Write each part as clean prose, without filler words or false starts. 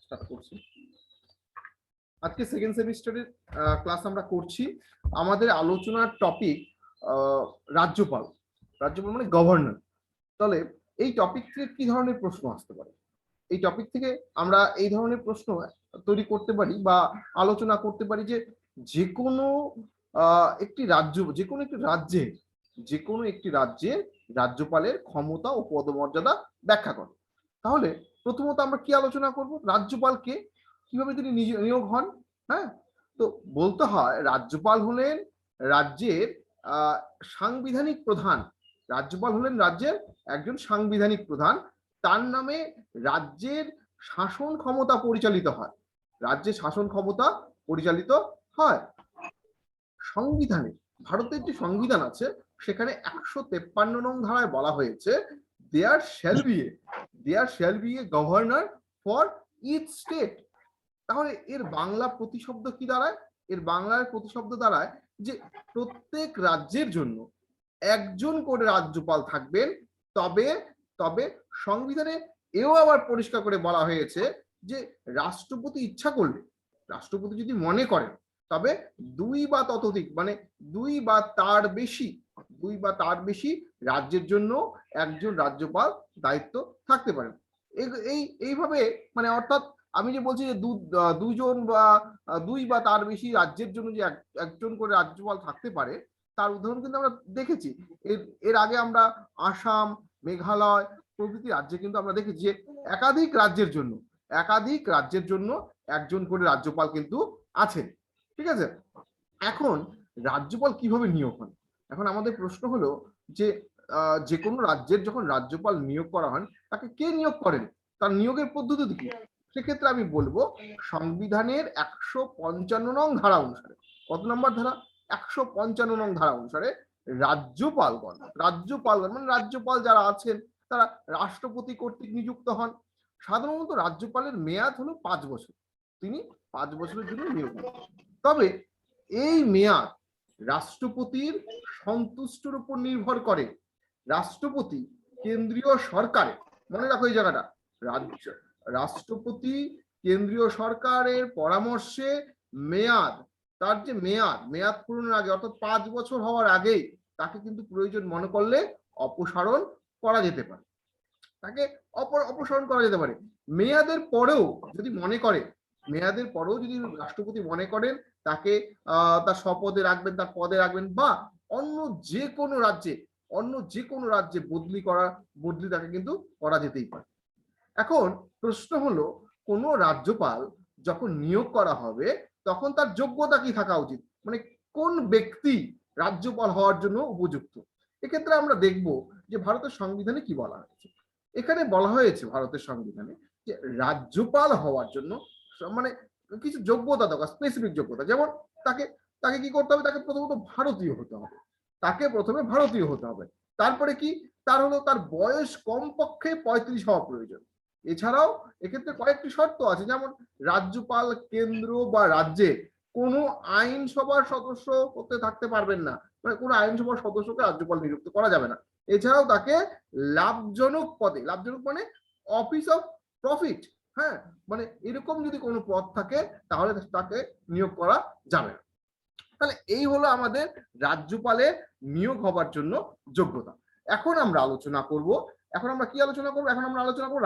Start করছি। আজকে second সেমিস্টারের ক্লাস আমরা করছি। আমাদের আলোচনার টপিক রাজ্যপাল। রাজ্যপাল মানে গভর্নর। তাহলে এই টপিক থেকে কি ধরনের প্রশ্ন আসতে পারে? এই টপিক থেকে আমরা এই ধরনের প্রশ্ন তৈরি করতে পারি বা আলোচনা করতে পারি যে যে কোনো একটি রাজ্য, যে কোনো একটি রাজ্যে রাজ্যপালের ক্ষমতা ও পদমর্যাদা ব্যাখ্যা করে। তাহলে প্রথমত আমরা কি আলোচনা করব? রাজ্যপালকে, কিভাবে তিনি নিয়োগ হন। হ্যাঁ, তো বলতে হয় রাজ্যপাল হলেন রাজ্যের সাংবিধানিক প্রধান। রাজ্যপাল হলেন রাজ্যের একজন সাংবিধানিক প্রধান। তার নামে রাজ্যের শাসন ক্ষমতা পরিচালিত হয়। রাজ্যের শাসন ক্ষমতা পরিচালিত হয় সংবিধানে। ভারতের যে সংবিধান আছে সেখানে 153 নং ধারায় বলা হয়েছে there shall be a governor for each state. তাহলে এর বাংলা প্রতিশব্দ কি দাঁড়ায়? এর বাংলার প্রতিশব্দ দাঁড়ায় যে প্রত্যেক রাজ্যের জন্য একজন করে রাজ্যপাল থাকবেন। তবে তবে সংবিধানে এও আবার পরিষ্কার করে বলা হয়েছে যে রাষ্ট্রপতি ইচ্ছা করলে, রাষ্ট্রপতি যদি মনে করেন, তবে দুই বা তার বেশি রাজ্যের জন্য একজন রাজ্যপাল দায়িত্ব থাকতে পারেন। এইভাবে মানে অর্থাৎ আমি যে বলছি যে দুজন বা দুই বা তার বেশি রাজ্যের জন্য যে একজন করে রাজ্যপাল থাকতে পারে, তার উদাহরণ কিন্তু আমরা দেখেছি। এর আগে আমরা আসাম, মেঘালয় প্রভৃতি রাজ্যে কিন্তু আমরা দেখেছি যে একাধিক রাজ্যের জন্য একজন করে রাজ্যপাল কিন্তু আছেন। ঠিক আছে, এখন রাজ্যপাল কিভাবে নিয়োগ হন? এখন আমাদের প্রশ্ন হলো যে যে কোনো রাজ্যের যখন রাজ্যপাল নিয়োগ করা হন, তাকে কে নিয়োগ করেন, তার নিয়োগের পদ্ধতি কি? সেক্ষেত্রে আমি বলবো সংবিধানের 155 নং ধারা অনুসারে। কত নম্বর ধারা? 155 নং ধারা অনুসারে রাজ্যপাল মানে রাজ্যপাল যারা আছেন তারা রাষ্ট্রপতি কর্তৃক নিযুক্ত হন। সাধারণত রাজ্যপালের মেয়াদ হলো 5 বছর। তিনি 5 বছরের জন্য নিয়োগ হন। তবে এই মেয়াদ রাষ্ট্রপতির সন্তুষ্টির উপর নির্ভর করে। রাষ্ট্রপতি কেন্দ্রীয় সরকারে, মনে রাখো এই জায়গাটা, রাষ্ট্রপতি কেন্দ্রীয় সরকারের পরামর্শে তার যে মেয়াদ পূরণের আগে, অর্থাৎ 5 বছর হওয়ার আগেই তাকে কিন্তু প্রয়োজন মনে করলে অপসারণ করা যেতে পারে। মেয়াদের পরেও যদি রাষ্ট্রপতি মনে করেন তাকে তার স্বপদে রাখবেন, তার পদে রাখবেন, বা অন্য যে কোনো রাজ্যে বদলি তাকে কিন্তু করা যেতেই পারে। এখন প্রশ্ন হলো, কোন রাজ্যপাল যখন নিয়োগ করা হবে তখন তার যোগ্যতা কি থাকা উচিত, মানে কোন ব্যক্তি রাজ্যপাল হওয়ার জন্য উপযুক্ত? এক্ষেত্রে আমরা দেখব যে ভারতের সংবিধানে কি বলা হয়েছে। এখানে বলা হয়েছে ভারতের সংবিধানে যে রাজ্যপাল হওয়ার জন্য মানে কিছু যোগ্যতা দরকার, স্পেসিফিক যোগ্যতা। যেমন তাকে কি করতে হবে? তাকে প্রথমে ভারতীয় হতে হবে। তারপরে কি, তার বয়স কমপক্ষে 35 হওয়া প্রয়োজন। এছাড়াও এক্ষেত্রে কয়েকটি শর্ত আছে, যেমন রাজ্যপাল কেন্দ্র বা রাজ্যে কোনো আইনসভার সদস্য হতে থাকতে পারবেন না, মানে কোনো আইনসভার সদস্যকে রাজ্যপাল নিযুক্ত করা যাবে না। এছাড়াও তাকে লাভজনক মানে অফিস অফ প্রফিট, হ্যাঁ, মানে এরকম যদি কোনো পদ থাকে তাহলে তাকে নিয়োগ করা যাবে না। তাহলে এই হলো আমাদের রাজ্যপালের নিয়োগ হবার জন্য যোগ্যতা। এখন আমরা আলোচনা করব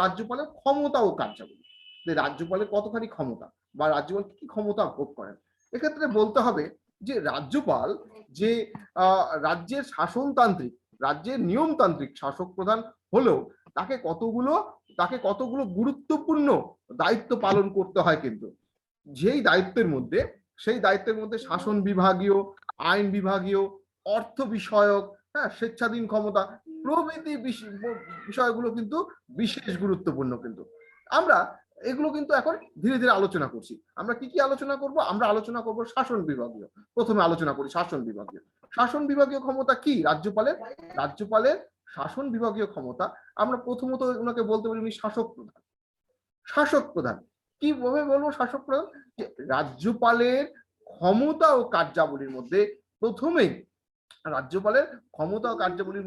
রাজ্যপালের ক্ষমতা ও কার্যাবলী। যে রাজ্যপালের কতখানি ক্ষমতা বা রাজ্যপাল কি ক্ষমতা ভোগ করেন। এক্ষেত্রে বলতে হবে যে রাজ্যপাল যে রাজ্যের রাজ্যের নিয়মতান্ত্রিক শাসক প্রধান হলেও তাকে কতগুলো গুরুত্বপূর্ণ দায়িত্ব পালন করতে হয়। কিন্তু সেই দায়িত্বের মধ্যে শাসন বিভাগীয়, আইন বিভাগীয়, অর্থ বিষয়ক, হ্যাঁ, স্বেচ্ছাধীন ক্ষমতা প্রভৃতি বিষয়গুলো কিন্তু বিশেষ গুরুত্বপূর্ণ। কিন্তু আমরা এগুলো কিন্তু এখন ধীরে ধীরে আলোচনা করছি। আমরা কি আলোচনা করব? আমরা আলোচনা করব শাসন বিভাগীয়। প্রথমে আলোচনা করি শাসন বিভাগীয় ক্ষমতা কি রাজ্যপালের শাসন বিভাগীয় ক্ষমতা। আমরা প্রথমত ওনাকে বলতে পারি উনি শাসক প্রধান। কিভাবে বলবো শাসক প্রধান? যে রাজ্যপালের ক্ষমতা ও কার্যাবলীর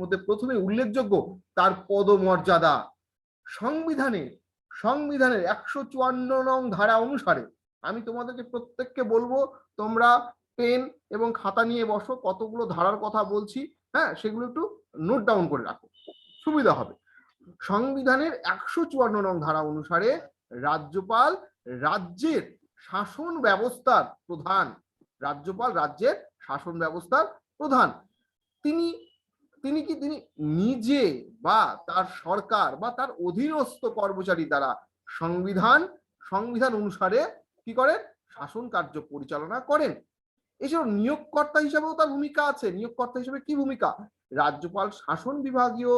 মধ্যে প্রথমে উল্লেখযোগ্য তার পদমর্যাদা। সংবিধানের 154 নং ধারা অনুসারে, আমি তোমাদেরকে প্রত্যেককে বলবো তোমরা পেন এবং খাতা নিয়ে বসো, কতগুলো ধারার কথা বলছি, হ্যাঁ, সেগুলো একটু নোট ডাউন করে রাখো, সুবিধা হবে। সংবিধানের 154 নং ধারা অনুসারে রাজ্যপাল রাজ্যের শাসন ব্যবস্থার প্রধান। রাজ্যপাল রাজ্যের শাসন ব্যবস্থার প্রধান। তিনি তিনি কি তিনি নিজে বা তার সরকার বা তার অধীনস্থ কর্মচারী দ্বারা সংবিধান অনুসারে কি করেন, শাসন কার্য পরিচালনা করেন। এছাড়াও নিয়োগকর্তা হিসাবেও তার ভূমিকা আছে। নিয়োগকর্তা হিসেবে কি ভূমিকা? রাজ্যপাল শাসন বিভাগীয়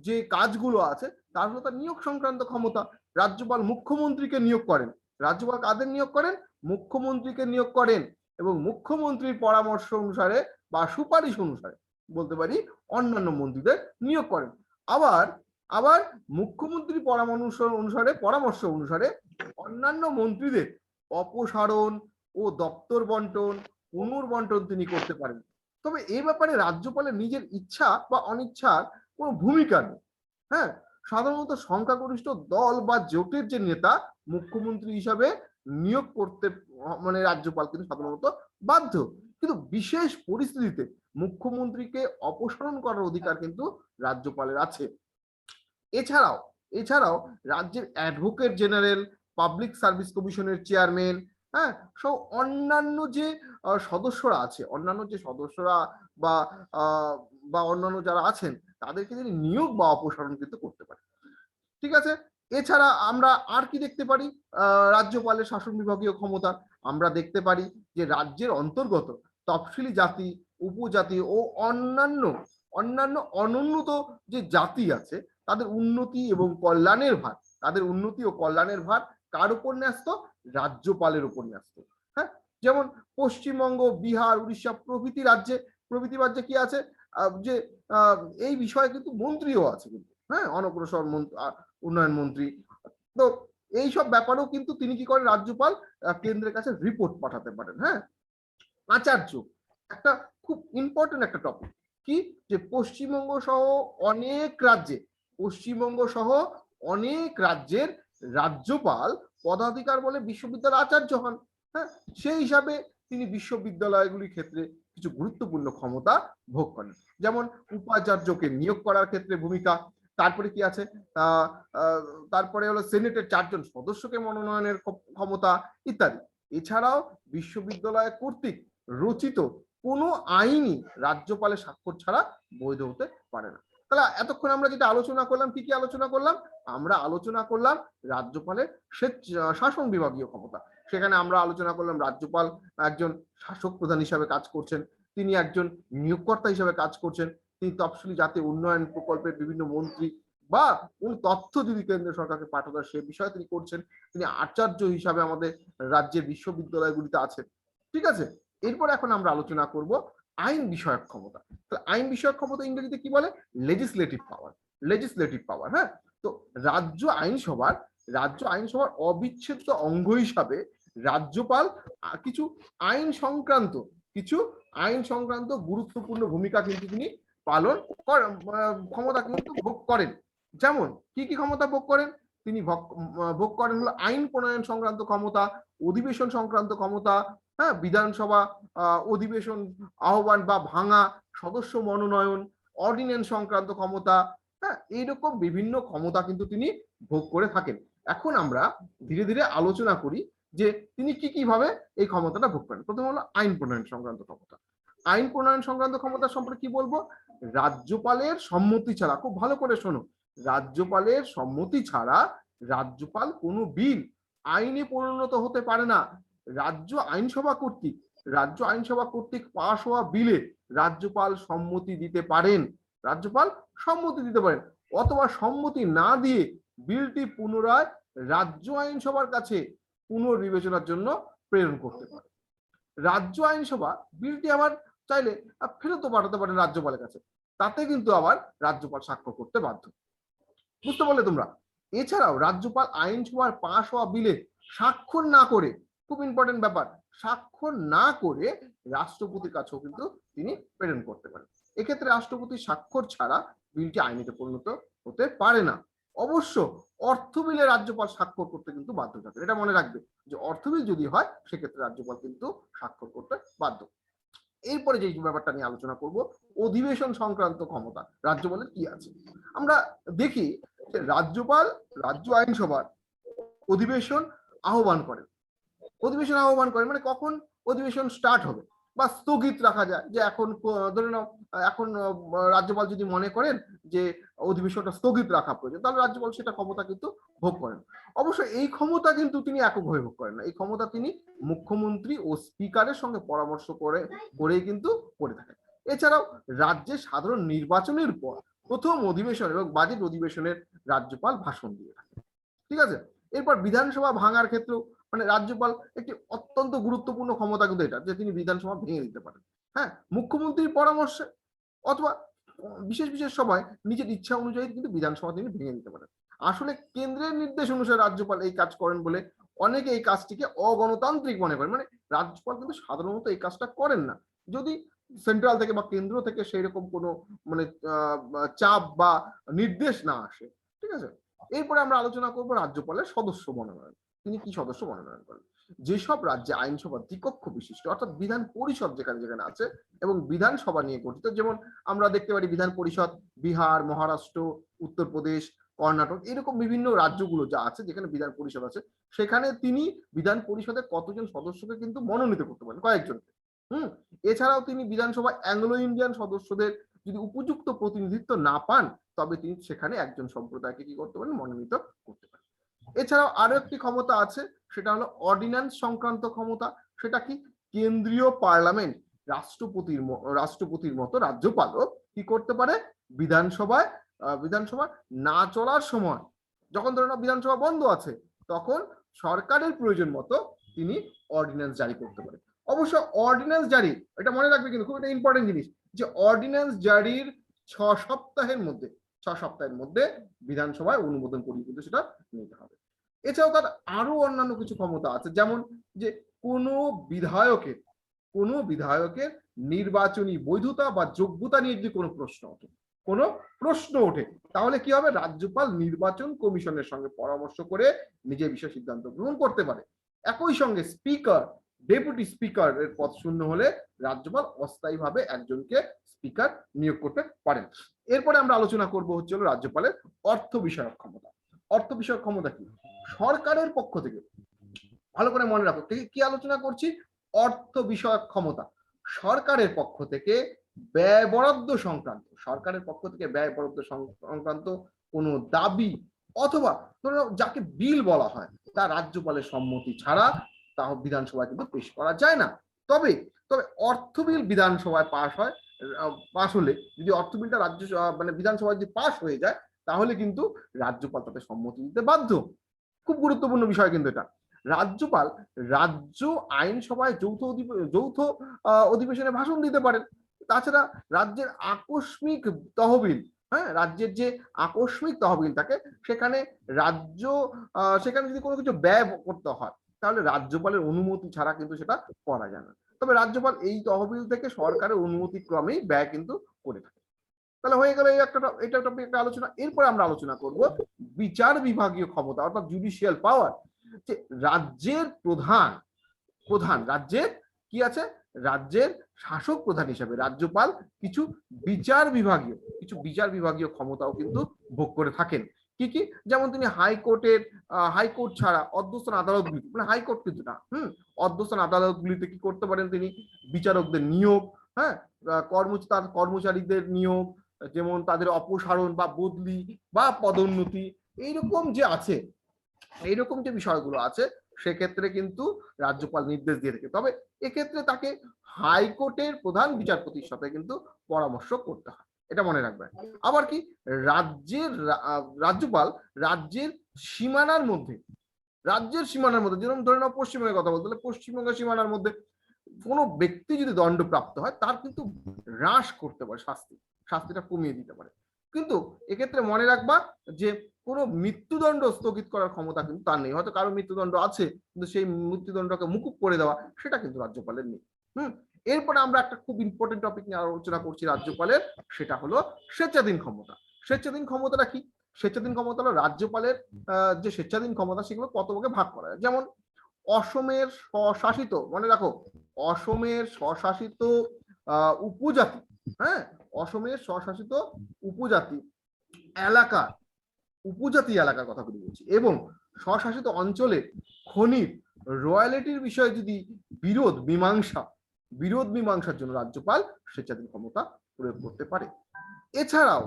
যে কাজগুলো আছে তার হলো তার নিয়োগ সংক্রান্ত ক্ষমতা। রাজ্যপাল মুখ্যমন্ত্রীকে নিয়োগ করেন। রাজ্যপাল কাদের নিয়োগ করেন? মুখ্যমন্ত্রীকে নিয়োগ করেন, এবং মুখ্যমন্ত্রীর পরামর্শ অনুসারে বা সুপারিশ অনুসারে বলতে পারি অন্যান্য মন্ত্রীদের নিয়োগ করেন। আবার আবার মুখ্যমন্ত্রীর পরামর্শ অনুসারে অন্যান্য মন্ত্রীদের অপসারণ ও দপ্তর বন্টন, পুনর্বন্টন তিনি করতে পারেন। তবে এই ব্যাপারে রাজ্যপালের নিজের ইচ্ছা বা অনিচ্ছার কোনো ভূমিকা নেই। হ্যাঁ, সাধারণত সংখ্যাগরিষ্ঠ দল বা জোটের যে নেতা মুখ্যমন্ত্রী হিসাবে নিয়োগ করতে মানে রাজ্যপাল কিন্তু সাধারণত বাধ্য। কিন্তু বিশেষ পরিস্থিতিতে মুখ্যমন্ত্রীকে অপসারণ করার অধিকার কিন্তু রাজ্যপালের আছে। এছাড়াও রাজ্যের অ্যাডভোকেট জেনারেল, পাবলিক সার্ভিস কমিশনের চেয়ারম্যান, হ্যাঁ, সব অন্যান্য যে সদস্যরা আছে, অন্যান্য যে সদস্যরা বা অন্যান্য যারা আছেন তাদেরকে তিনি নিয়োগ বা অপসারণ কিন্তু করতে পারে। ঠিক আছে, এছাড়া আমরা আর কি দেখতে পারি রাজ্যপালের শাসন বিভাগীয় ক্ষমতা? আমরা দেখতে পারি যে রাজ্যের অন্তর্গত তফসিলি জাতি, উপজাতি ও অন্যান্য অনুন্নত যে জাতি আছে তাদের উন্নতি ও কল্যাণের ভার কার উপর ন্যস্ত? রাজ্যপালের উপর ন্যস্ত। হ্যাঁ, যেমন পশ্চিমবঙ্গ, বিহার, উড়িষ্যা প্রভৃতি রাজ্যে কি আছে যে এই বিষয়ে কিন্তু মন্ত্রীও আছে কিন্তু, হ্যাঁ, অনগ্রসর উন্নয়ন মন্ত্রী। তো এইসব ব্যাপারেও কিন্তু তিনি কি করেন? রাজ্যপাল কেন্দ্রের কাছে রিপোর্ট পাঠাতে পারেন। হ্যাঁ, আচার্য একটা খুব ইম্পর্টেন্ট একটা টপিক, কি যে পশ্চিমবঙ্গ সহ অনেক রাজ্যের রাজ্যপাল পদাধিকার বলে বিশ্ববিদ্যালয় আচার্য হন। হ্যাঁ, সেই হিসাবে তিনি বিশ্ববিদ্যালয়গুলির ক্ষেত্রে কিছু গুরুত্বপূর্ণ ক্ষমতা ভোগ করেন। যেমন উপাচার্যকে নিয়োগ করার ক্ষেত্রে ভূমিকা, তারপরে কি আছে তারপরে হলো সেনেটের 4 জন সদস্যকে মনোনয়নের ক্ষমতা ইত্যাদি। এছাড়াও বিশ্ববিদ্যালয় কর্তৃক রচিত কোনো আইনই রাজ্যপালের স্বাক্ষর ছাড়া বৈধ হতে পারে না। তাহলে এতক্ষণ আমরা যেটা আলোচনা করলাম, কি কি আলোচনা করলাম? আমরা আলোচনা করলাম রাজ্যপালের শাসন বিভাগীয় ক্ষমতা। সেখানে আমরা আলোচনা করলাম রাজ্যপাল একজন শাসক প্রধান হিসাবে কাজ করছেন, তিনি একজন নিয়োগকর্তা হিসাবে কাজ করছেন, তিনি তফসিলি জাতি উন্নয়ন প্রকল্পের বিভিন্ন মন্ত্রী বা কোন তথ্য যদি কেন্দ্র সরকারকে পাঠাতে সে বিষয়ে তিনি করছেন, তিনি আচার্য হিসাবে আমাদের রাজ্যের বিশ্ববিদ্যালয়গুলিতে আছেন। ঠিক আছে, এরপর এখন আমরা আলোচনা করব আইন বিষয়ক ক্ষমতা। তো আইন বিষয়ক ক্ষমতা ইংরেজিতে কি বলে? লেজিসলেটিভ পাওয়ার। হ্যাঁ, তো রাজ্য আইনসভার অবিচ্ছেদ্য অঙ্গ হিসাবে রাজ্যপাল কিছু আইন সংক্রান্ত গুরুত্বপূর্ণ ভূমিকা কিন্তু তিনি পালন ক্ষমতা কিন্তু ভোগ করেন। যেমন কি কি ক্ষমতা ভোগ করেন? তিনি ভোগ করেন হলো আইন প্রণয়ন সংক্রান্ত ক্ষমতা, অধিবেশন সংক্রান্ত ক্ষমতা, হ্যাঁ, বিধানসভা অধিবেশন আহ্বান বা ভাঙা, সদস্য মনোনয়ন, অর্ডিন্যান্স সংক্রান্ত ক্ষমতা, হ্যাঁ, এইরকম বিভিন্ন ক্ষমতা কিন্তু তিনি ভোগ করে থাকেন। এখন আমরা ধীরে ধীরে আলোচনা করি যে তিনি কি কিভাবে এই ক্ষমতাটা ভোগ করেন। প্রথম হলো আইন প্রণয়ন সংক্রান্ত ক্ষমতা। আইন প্রণয়ন সংক্রান্ত ক্ষমতা সম্পর্কে কি বলবো? রাজ্যপালের সম্মতি ছাড়া, খুব ভালো করে শোনো, রাজ্যপালের সম্মতি ছাড়া রাজ্যপাল কোনো বিল আইনে পরিণত হতে পারে না। রাজ্য আইনসভা কর্তৃক পাশ হওয়া বিলে রাজ্যপাল সম্মতি দিতে পারেন। অথবা সম্মতি না দিয়ে বিলটি পুনরায় রাজ্য আইনসভার কাছে পুনর্বিবেচনার জন্য প্রেরণ করতে পারে। রাজ্য আইনসভা বিলটি আবার চাইলে ফেরত পাঠাতে পারেন রাজ্যপালের কাছে, তাতে কিন্তু আবার রাজ্যপাল স্বাক্ষর করতে বাধ্য। বুঝতে পারলে তোমরা? এছাড়াও রাজ্যপাল আইনসভার পাশ হওয়া বিলে স্বাক্ষর না করে, খুব ইম্পর্টেন্ট ব্যাপার, স্বাক্ষর না করে রাষ্ট্রপতির কাছেও কিন্তু তিনি প্রেরণ করতে পারেন। এক্ষেত্রে রাষ্ট্রপতির স্বাক্ষর ছাড়া বিলটি আইনে পরিণত হতে পারে না। অবশ্য অর্থ বিলে রাজ্যপাল স্বাক্ষর করতে কিন্তু বাধ্য থাকে। এটা মনে রাখবে যে অর্থ বিল যদি হয় সেক্ষেত্রে রাজ্যপাল কিন্তু স্বাক্ষর করতে বাধ্য। এরপরে যে ব্যাপারটা নিয়ে আলোচনা করব, অধিবেশন সংক্রান্ত ক্ষমতা রাজ্যপালের কি আছে। আমরা দেখি যে রাজ্যপাল রাজ্য আইনসভার অধিবেশন আহ্বান করেন। অধিবেশন আহ্বান করেন মানে কখন অধিবেশন স্টার্ট হবে বা স্থগিত রাখা যায়, যে এখন ধরে নাও এখন রাজ্যপাল যদি মনে করেন যে অধিবেশনটা স্থগিত রাখা প্রয়োজন, তাহলে রাজ্যপাল সেটা ক্ষমতা কিন্তু ভোগ করেন। অবশ্য এই ক্ষমতা কিন্তু তিনি এককভাবে ভোগ করেন না, এই ক্ষমতা তিনি মুখ্যমন্ত্রী ও স্পিকারের সঙ্গে পরামর্শ করেই কিন্তু করে থাকেন। এছাড়াও রাজ্যের সাধারণ নির্বাচনের পর প্রথম অধিবেশন এবং বাজেট অধিবেশনের রাজ্যপাল ভাষণ দিয়ে থাকেন। ঠিক আছে, এরপর বিধানসভা ভাঙার ক্ষেত্রেও মানে রাজ্যপাল একটি অত্যন্ত গুরুত্বপূর্ণ ক্ষমতা কিন্তু এটা, যে তিনি বিধানসভা ভেঙে দিতে পারেন। হ্যাঁ, মুখ্যমন্ত্রীর পরামর্শে অথবা বিশেষ বিশেষ সময় নিজের ইচ্ছা অনুযায়ী কিন্তু বিধানসভা তিনি ভেঙে দিতে পারেন। আসলে কেন্দ্রের নির্দেশ অনুসারে রাজ্যপাল এই কাজ করেন বলে অনেকে এই কাজটিকে অগণতান্ত্রিক মনে করেন। মানে রাজ্যপাল কিন্তু সাধারণত এই কাজটা করেন না যদি সেন্ট্রাল থেকে বা কেন্দ্র থেকে সেই রকম কোনো মানে চাপ বা নির্দেশ না আসে। ঠিক আছে, এরপরে আমরা আলোচনা করব রাজ্যপালের সদস্য মনোনয়ন। তিনি কি সদস্য মনোনয়ন করেন? যেসব রাজ্যে আইনসভা দ্বিকক্ষ বিশিষ্ট অর্থাৎ বিধান পরিষদ যেখানে যেখানে আছে এবং বিধানসভা নিয়ে গঠিত, যেমন আমরা দেখতে পারি বিধান পরিষদ বিহার, মহারাষ্ট্র, উত্তরপ্রদেশ, কর্ণাটক, এরকম বিভিন্ন রাজ্যগুলো যা আছে যেখানে বিধান পরিষদ আছে, সেখানে তিনি বিধান পরিষদের কতজন সদস্যকে কিন্তু মনোনীত করতে পারেন, কয়েকজনকে। এছাড়াও তিনি বিধানসভা অ্যাংলো ইন্ডিয়ান সদস্যদের যদি উপযুক্ত প্রতিনিধিত্ব না পান, তবে তিনি সেখানে একজন সম্প্রদায়কে কি করতে পারেন, মনোনীত করতে পারেন। এছাড়াও আরো একটি ক্ষমতা আছে, সেটা হলো অর্ডিন্যান্স সংক্রান্ত ক্ষমতা। সেটা কি, কেন্দ্রীয় পার্লামেন্ট রাষ্ট্রপতির মতো রাজ্যপালও কি করতে পারে, বিধানসভা না চলার সময়, যখন ধরেন বিধানসভা বন্ধ আছে, তখন সরকারের প্রয়োজন মতো তিনি অর্ডিন্যান্স জারি করতে পারে। অবশ্য অর্ডিন্যান্স জারি, এটা মনে রাখবে কিন্তু খুব একটা ইম্পর্টেন্ট জিনিস, যে অর্ডিন্যান্স জারির 6 সপ্তাহের মধ্যে বিধানসভায় অনুমোদন করিয়ে কিন্তু সেটা নিতে হবে। এছাড়াও তার আরো অন্যান্য কিছু ক্ষমতা আছে, যেমন যে কোনো বিধায়কের নির্বাচনী বৈধতা বা যোগ্যতা নিয়ে যদি কোনো প্রশ্ন ওঠে, তাহলে কি হবে, রাজ্যপাল নির্বাচন কমিশনের সঙ্গে পরামর্শ করে নিজে বিষয় সিদ্ধান্ত গ্রহণ করতে পারে। একই সঙ্গে ডেপুটি স্পিকারের পদ শূন্য হলে রাজ্যপাল অস্থায়ীভাবে একজনকে স্পিকার নিয়োগ করতে পারেন। এরপরে আমরা আলোচনা করব হচ্ছে রাজ্যপালের অর্থ বিষয়ক ক্ষমতা। অর্থ বিষয়ক ক্ষমতা কি, সরকারের পক্ষ থেকে, ভালো করে মনে রাখো কি আলোচনা করছি, অর্থ বিষয়ক ক্ষমতা। সরকারের পক্ষ থেকে ব্যয় বরাদ্দ সংক্রান্ত কোনো দাবি অথবা যাকে বিল বলা হয়, তা রাজ্যপালের সম্মতি ছাড়া তা বিধানসভায় কিন্তু পেশ করা যায় না। তবে অর্থ বিল বিধানসভায় পাশ হলে, যদি অর্থ বিলটা বিধানসভায় যদি পাশ হয়ে যায়, তাহলে কিন্তু রাজ্যপাল তাতে সম্মতি দিতে বাধ্য। খুব গুরুত্বপূর্ণ বিষয় কিন্তু এটা। রাজ্যপাল রাজ্য আইনসভায় যৌথ অধিবেশনে ভাষণ দিতে পারেন। তাছাড়া রাজ্যের আকস্মিক তহবিল, রাজ্যের যে আকস্মিক তহবিল থাকে, সেখানে যদি কোনো কিছু ব্যয় করতে হয়, তাহলে রাজ্যপালের অনুমতি ছাড়া কিন্তু সেটা করা যায় না। তবে রাজ্যপাল এই তহবিল থেকে সরকারের অনুমতি ক্রমেই ব্যয় কিন্তু করে থাকে। তাহলে হয়ে গেল এটা একটা আলোচনা। এরপরে আমরা আলোচনা করব বিচার বিভাগীয় ক্ষমতা অর্থাৎ জুডিশিয়াল পাওয়ার। যে রাজ্যের রাজ্যের শাসক প্রধান হিসেবে রাজ্যপাল কিছু বিচার বিভাগীয় ক্ষমতাও কিন্তু ভোগ করে থাকেন। কি, যেমন তিনি হাইকোর্ট ছাড়া অধ্যস্থান আদালতগুলি, মানে হাইকোর্ট কিন্তু না, অধ্যস্থান আদালতগুলিতে কি করতে পারেন, তিনি বিচারকদের নিয়োগ, কর্মচারীদের নিয়োগ, যেমন তাদের অপসারণ বা বদলি বা পদোন্নতি, এইরকম যে বিষয়গুলো আছে, সেক্ষেত্রে কিন্তু রাজ্যপাল নির্দেশ দিয়ে থাকে। তবে এক্ষেত্রে তাকে হাইকোর্টের প্রধান বিচারপতির সাথে কিন্তু পরামর্শ করতে হয়, এটা মনে রাখবেন। আবার কি, রাজ্যপাল রাজ্যের সীমানার মধ্যে, যেমন ধরে নাও পশ্চিমবঙ্গের কথা বলতে হলে, পশ্চিমবঙ্গের সীমানার মধ্যে কোনো ব্যক্তি যদি দণ্ডপ্রাপ্ত হয়, তার কিন্তু হ্রাস করতে পারে, শাস্তিটা কমিয়ে দিতে পারে। কিন্তু এক্ষেত্রে মনে রাখবা যে কোনো মৃত্যুদণ্ড স্থগিত করার ক্ষমতা কিন্তু তার নেই। হয়তো কারো মৃত্যুদণ্ড আছে, কিন্তু সেই মৃত্যুদণ্ডকে মুকুব করে দেওয়া, সেটা কিন্তু রাজ্যপালের নেই। এরপরে আমরা একটা খুব ইম্পর্টেন্ট টপিক নিয়ে আলোচনা করছি রাজ্যপালের, সেটা হলো স্বেচ্ছাধীন ক্ষমতা। স্বেচ্ছাধীন ক্ষমতাটা কি, স্বেচ্ছাধীন ক্ষমতা হলো রাজ্যপালের যে স্বেচ্ছাধীন ক্ষমতা সেগুলো কত ভাগে ভাগ করা যায়। যেমন অসমের স্বশাসিত, মনে রাখো, অসমের স্বশাসিত উপজাতি, হ্যাঁ, অসমের স্বশাসিত উপজাতি এলাকা, উপজাতি এলাকার কথা বলছি, এবং স্বশাসিত অঞ্চলে খনির রয়্যালিটির বিষয়ে যদি বিরোধ মীমাংসার জন্য রাজ্যপাল স্বেচ্ছাধীন ক্ষমতা প্রয়োগ করতে পারে। এছাড়াও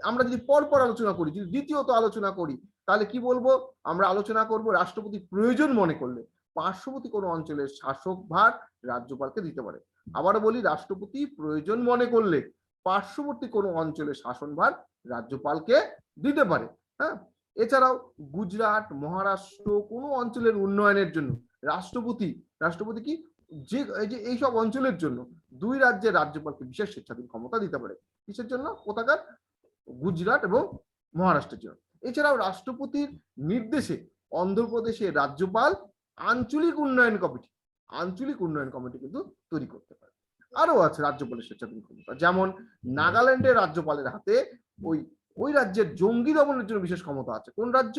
আমরা যদি পরপর আলোচনা করি, যদি দ্বিতীয়ত আলোচনা করি, তাহলে কি বলবো, আমরা আলোচনা করব রাষ্ট্রপতি প্রয়োজন মনে করলে পার্শ্ববর্তী কোনো অঞ্চলের শাসক ভার রাজ্যপালকে দিতে পারে। আবারও বলি, রাষ্ট্রপতি প্রয়োজন মনে করলে পার্শ্ববর্তী কোনো অঞ্চলের শাসনভার রাজ্যপালকে দিতে পারে। হ্যাঁ, এছাড়াও গুজরাট, মহারাষ্ট্র কোনো অঞ্চলের উন্নয়নের জন্য রাষ্ট্রপতি কি যে এইসব অঞ্চলের জন্য দুই রাজ্যের রাজ্যপালকে বিশেষ স্বেচ্ছাধীন ক্ষমতা দিতে পারে। কিসের জন্য? কোথাকার? গুজরাট এবং মহারাষ্ট্রের জন্য। এছাড়াও রাষ্ট্রপতির নির্দেশে অন্ধ্রপ্রদেশের রাজ্যপাল আঞ্চলিক উন্নয়ন কমিটি কিন্তু তৈরি করতে পারে। আরো আছে রাজ্যপালের স্বেচ্ছাধীন ক্ষমতা, যেমন নাগাল্যান্ডের রাজ্যপালের হাতে ওই রাজ্যের জঙ্গি দমনের জন্য বিশেষ ক্ষমতা আছে। কোন রাজ্য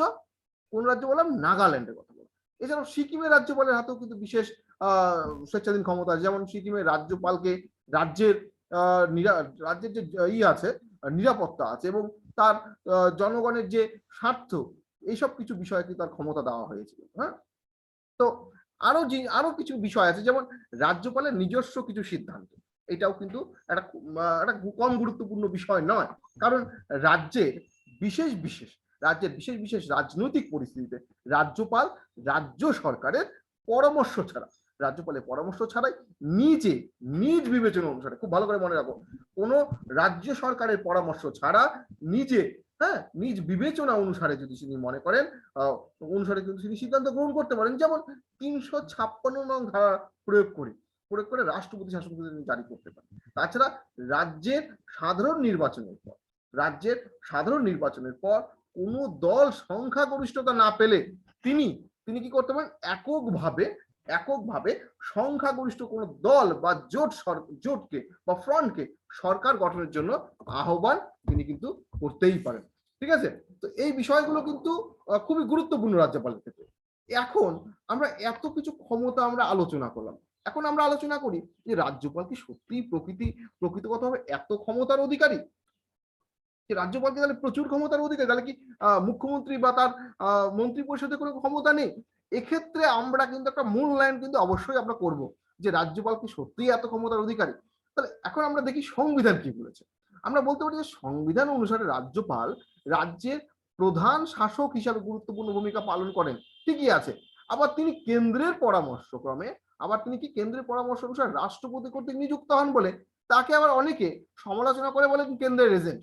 বললাম? নাগাল্যান্ডের কথা বললাম। এছাড়াও সিকিমের রাজ্যপালের হাতেও কিন্তু বিশেষ স্বেচ্ছাধীন ক্ষমতা আছে, যেমন সিকিমের রাজ্যপালকে রাজ্যের যে আছে, নিরাপত্তা আছে এবং তার জনগণের যে স্বার্থ, এইসব কিছু বিষয়ে কিন্তু তার ক্ষমতা দেওয়া হয়েছিল। হ্যাঁ, তো আরো কিছু বিষয় আছে, যেমন রাজ্যপালের নিজস্ব কিছু সিদ্ধান্ত। এটাও কিন্তু একটা কম গুরুত্বপূর্ণ বিষয় নয়, কারণ রাজ্যের বিশেষ বিশেষ রাজনৈতিক পরিস্থিতিতে রাজ্যপাল রাজ্য সরকারের পরামর্শ ছাড়াই নিজ বিবেচনা অনুসারে, খুব ভালো করে মনে রাখো, কোন রাজ্য সরকারের পরামর্শ ছাড়া নিজ বিবেচনা অনুসারে যদি তিনি মনে করেন অনুসারে কিন্তু তিনি সিদ্ধান্ত গ্রহণ করতে পারেন। যেমন 356 নং ধারা প্রয়োগ করে রাষ্ট্রপতি শাসনবিধি তিনি জারি করতে পারেন। তাছাড়া রাজ্যের সাধারণ নির্বাচনের পর কোন দল সংখ্যাগরিষ্ঠতা না পেলে তিনি কি করতে পারেন? এককভাবে সংখ্যাগরিষ্ঠ কোন দল বা জোটকে বা ফ্রন্টকে সরকার গঠনের জন্য আহ্বান তিনি কিন্তু করতেই পারেন। ঠিক আছে, তো এই বিষয়গুলো কিন্তু খুবই গুরুত্বপূর্ণ রাজ্যপালের ক্ষেত্রে। এখন আমরা এত কিছু ক্ষমতা আমরা আলোচনা করলাম, এখন আমরা আলোচনা করি যে রাজ্যপাল কি সত্যিই প্রকৃতগতভাবে এত ক্ষমতার অধিকারী? যে রাজ্যপালকে তাহলে প্রচুর ক্ষমতার অধিকারী, তাহলে কি মুখ্যমন্ত্রী বা তার মন্ত্রী পরিষদের কোনো ক্ষমতা নেই? এক্ষেত্রে আমরা কিন্তু একটা মূল্যায়ন কিন্তু অবশ্যই আমরা করব যে রাজ্যপাল কি সত্যিই এত ক্ষমতার অধিকারী। তাহলে এখন আমরা দেখি সংবিধান কি বলেছে। আমরা বলতে পারি যে সংবিধান অনুসারে রাজ্যপাল রাজ্যের প্রধান শাসক হিসাবে গুরুত্বপূর্ণ ভূমিকা পালন করেন, ঠিকই আছে। আবার তিনি কেন্দ্রের পরামর্শ অনুসারে রাষ্ট্রপতি কর্তৃক নিযুক্ত হন বলে তাকে আবার অনেকে সমালোচনা করে বলে কেন্দ্রের এজেন্ট।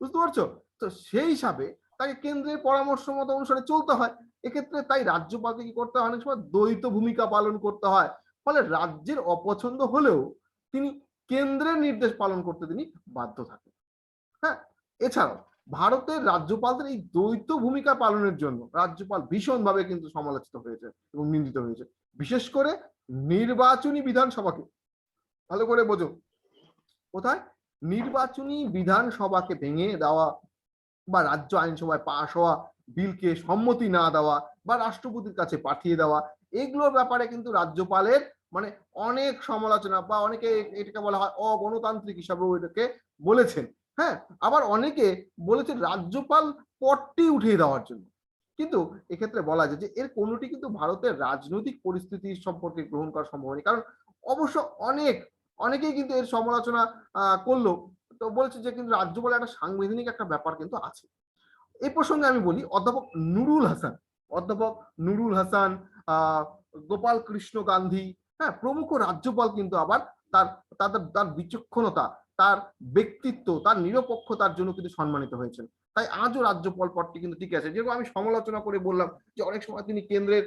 বুঝতে পারছো? তো সেই হিসাবে তাকে কেন্দ্রের পরামর্শ মতো অনুসারে চলতে হয়। এক্ষেত্রে তাই রাজ্যপালকে কি করতে হয়? অনেক সময় দ্বৈত ভূমিকা পালন করতে হয়। ফলে রাজ্যের অপছন্দ হলেও তিনি কেন্দ্রের নির্দেশ পালন করতে তিনি বাধ্য থাকেন। হ্যাঁ, এছাড়াও ভারতের রাজ্যপালদের এই দ্বৈত ভূমিকা পালনের জন্য রাজ্যপাল ভীষণভাবে কিন্তু সমালোচিত হয়েছে এবং নিন্দিত হয়েছে, বিশেষ করে নির্বাচনী বিধানসভাকে। ভালো করে বোঝো, কোথায়? নির্বাচনী বিধানসভাকে ভেঙে দেওয়া বা রাজ্য আইনসভায় পাশ হওয়া বিলকে সম্মতি না দেওয়া বা রাষ্ট্রপতির কাছে পাঠিয়ে দেওয়া, এগুলোর ব্যাপারে কিন্তু রাজ্যপালের অনেক সমালোচনা বা অনেকে এটাকে বলা হয় অগণতান্ত্রিক হিসাবেও এটাকে বলেছেন। হ্যাঁ, আবার অনেকে বলেছেন রাজ্যপাল পদটি উঠিয়ে দেওয়ার জন্য। কিন্তু এক্ষেত্রে বলা যায় যে এর কোনোটি কিন্তু ভারতের রাজনৈতিক পরিস্থিতি সম্পর্কে গ্রহণ করা সম্ভব নেই, কারণ অবশ্য অনেকেই কিন্তু এর সমালোচনা করলো, তো বলছে যে কিন্তু রাজ্যপালের একটা সাংবিধানিক একটা ব্যাপার কিন্তু আছে। এই প্রসঙ্গে আমি বলি অধ্যাপক নুরুল হাসান, গোপাল কৃষ্ণ গান্ধী, হ্যাঁ, প্রমুখ রাজ্যপাল কিন্তু আবার তার বিচক্ষণতা, তার ব্যক্তিত্ব, তার নিরপেক্ষতার জন্য কিন্তু সম্মানিত হয়েছেন। তাই আজও রাজ্যপাল পদটি কিন্তু ঠিক আছে। যেরকম আমি সমালোচনা করে বললাম যে অনেক সময় তিনি কেন্দ্রের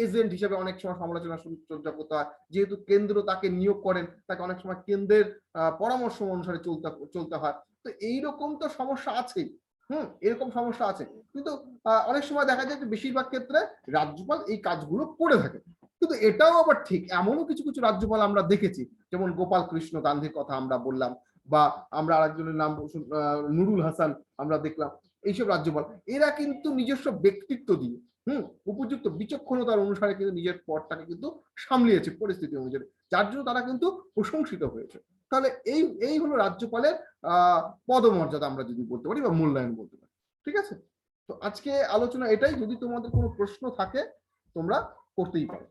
এজেন্ট হিসেবে অনেক সময় সমালোচনা চর্চা করতে হয়, যেহেতু কেন্দ্র তাকে নিয়োগ করেন, তাকে অনেক সময় কেন্দ্রের পরামর্শ অনুসারে চলতে হয়। তো এইরকম তো সমস্যা আছেই। এরকম সমস্যা আছে, কিন্তু অনেক সময় দেখা যায় যে বেশিরভাগ ক্ষেত্রে রাজ্যপাল এই কাজগুলো করে থাকে। কিন্তু এটাও আবার ঠিক, এমনও কিছু রাজ্যপাল আমরা দেখেছি, যেমন গোপাল কৃষ্ণ গান্ধীর কথা আমরা বললাম, বা আমরা আরেকজনের নাম নুরুল হাসান আমরা দেখলাম, এইসব রাজ্যপাল এরা কিন্তু নিজস্ব ব্যক্তিত্ব দিয়ে উপযুক্ত বিচক্ষণতার অনুসারে কিন্তু নিজের পদটাকে কিন্তু সামলিয়েছে পরিস্থিতি অনুযায়ী, যার জন্য তারা কিন্তু প্রশংসিত হয়েছে। তাহলে এই এই হলো রাজ্যপালের পদমর্যাদা আমরা যদি বলতে পারি বা মূল্যায়ন বলতে পারি। ঠিক আছে, তো আজকে আলোচনা এটাই। যদি তোমাদের কোনো প্রশ্ন থাকে তোমরা করতেই পারো।